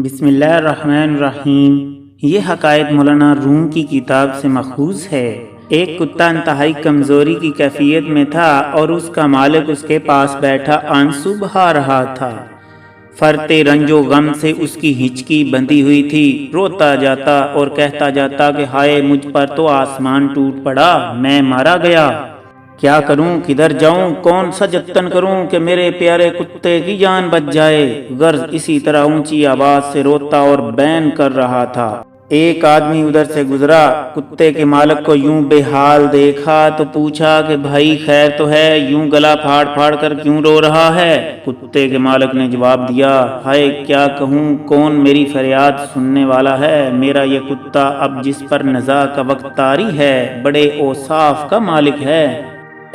بسم اللہ الرحمن الرحیم۔ یہ حقائق مولانا روم کی کتاب سے ماخوذ ہے۔ ایک کتا انتہائی کمزوری کی کیفیت میں تھا اور اس کا مالک اس کے پاس بیٹھا آنسو بہا رہا تھا۔ فرتے رنج و غم سے اس کی ہچکی بندھی ہوئی تھی۔ روتا جاتا اور کہتا جاتا کہ ہائے مجھ پر تو آسمان ٹوٹ پڑا، میں مارا گیا، کیا کروں، کدھر جاؤں، کون سا جتن کروں کہ میرے پیارے کتے کی جان بچ جائے۔ غرض اسی طرح اونچی آواز سے روتا اور بین کر رہا تھا۔ ایک آدمی ادھر سے گزرا، کتے کے مالک کو یوں بے حال دیکھا تو پوچھا کہ بھائی خیر تو ہے، یوں گلا پھاڑ پھاڑ کر کیوں رو رہا ہے؟ کتے کے مالک نے جواب دیا، ہائے کیا کہوں، کون میری فریاد سننے والا ہے؟ میرا یہ کتا اب جس پر نزاع کا وقت طاری ہے، بڑے اوصاف کا مالک ہے۔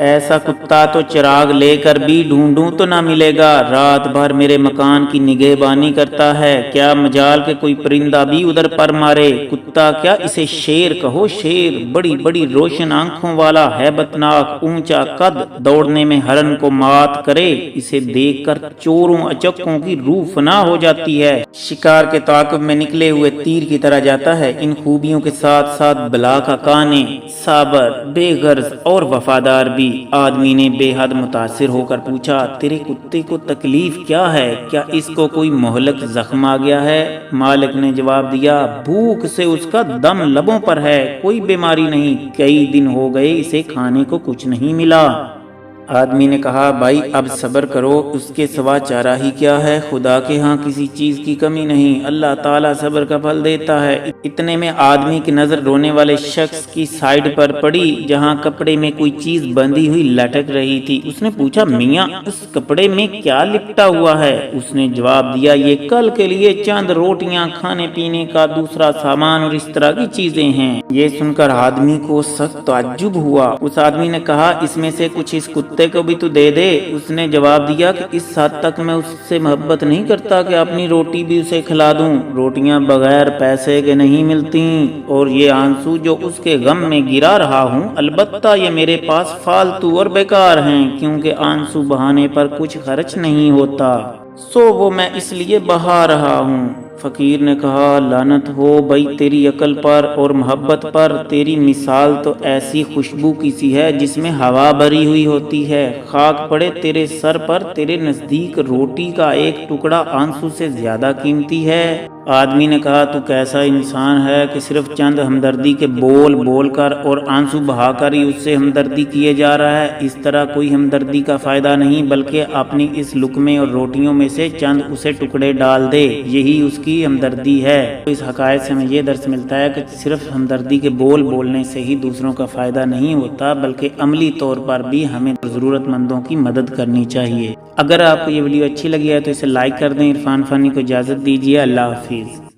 ایسا کتا تو چراغ لے کر بھی ڈھونڈوں تو نہ ملے گا، رات بھر میرے مکان کی نگہبانی کرتا ہے، کیا مجال کہ کوئی پرندہ بھی ادھر پر مارے۔ کتا کیا، اسے شیر کہو، شیر، بڑی بڑی روشن آنکھوں والا، ہیبت ناک، اونچا قد، دوڑنے میں ہرن کو مات کرے، اسے دیکھ کر چوروں اچکوں کی روح فنا ہو جاتی ہے، شکار کے تعاقب میں نکلے ہوئے تیر کی طرح جاتا ہے۔ ان خوبیوں کے ساتھ ساتھ بلا کا کانے، صابر، بے غرض اور وفادار بھی۔ آدمی نے بے حد متاثر ہو کر پوچھا، تیرے کتے کو تکلیف کیا ہے؟ کیا اس کو کوئی مہلک زخم آ گیا ہے؟ مالک نے جواب دیا، بھوک سے اس کا دم لبوں پر ہے، کوئی بیماری نہیں، کئی دن ہو گئے اسے کھانے کو کچھ نہیں ملا۔ آدمی نے کہا، بھائی اب صبر کرو، اس کے سوا چارہ ہی کیا ہے، خدا کے ہاں کسی چیز کی کمی نہیں، اللہ تعالیٰ صبر کا پھل دیتا ہے۔ اتنے میں آدمی کی نظر رونے والے شخص کی سائیڈ پر پڑی، جہاں کپڑے میں کوئی چیز بندھی ہوئی لٹک رہی تھی۔ اس نے پوچھا، میاں اس کپڑے میں کیا لپٹا ہوا ہے؟ اس نے جواب دیا، یہ کل کے لیے چند روٹیاں، کھانے پینے کا دوسرا سامان اور اس طرح کی چیزیں ہیں۔ یہ سن کر آدمی کو سخت تعجب ہوا۔ اس آدمی نے کہا، اس میں سے کچھ اس کتے کو بھی تو دے دے۔ اس نے جواب دیا کہ اس حد تک میں اس سے محبت نہیں کرتا کہ اپنی روٹی بھی اسے کھلا دوں، روٹیاں بغیر پیسے کے نہیں ملتی، اور یہ آنسو جو اس کے غم میں گرا رہا ہوں، البتہ یہ میرے پاس فالتو اور بیکار ہیں، کیونکہ آنسو بہانے پر کچھ خرچ نہیں ہوتا، سو وہ میں اس لیے بہا رہا ہوں۔ فقیر نے کہا، لعنت ہو بھائی تیری عقل پر اور محبت پر، تیری مثال تو ایسی خوشبو کی سی ہے جس میں ہوا بھری ہوئی ہوتی ہے، خاک پڑے تیرے سر پر، تیرے نزدیک روٹی کا ایک ٹکڑا آنسو سے زیادہ قیمتی ہے۔ آدمی نے کہا، تو کیسا انسان ہے کہ صرف چند ہمدردی کے بول بول کر اور آنسو بہا کر ہی اس سے ہمدردی کیے جا رہا ہے؟ اس طرح کوئی ہمدردی کا فائدہ نہیں، بلکہ اپنی اس لقمے اور روٹیوں میں سے چند اسے ٹکڑے ڈال دے، یہی اس کی ہمدردی ہے۔ اس حقائق سے ہمیں یہ درس ملتا ہے کہ صرف ہمدردی کے بول بولنے سے ہی دوسروں کا فائدہ نہیں ہوتا، بلکہ عملی طور پر بھی ہمیں ضرورت مندوں کی مدد کرنی چاہیے۔ اگر آپ کو یہ ویڈیو اچھی لگی ہے تو اسے لائک کر دیں۔ عرفان فانی کو اجازت دیجیے، اللہ حافظ۔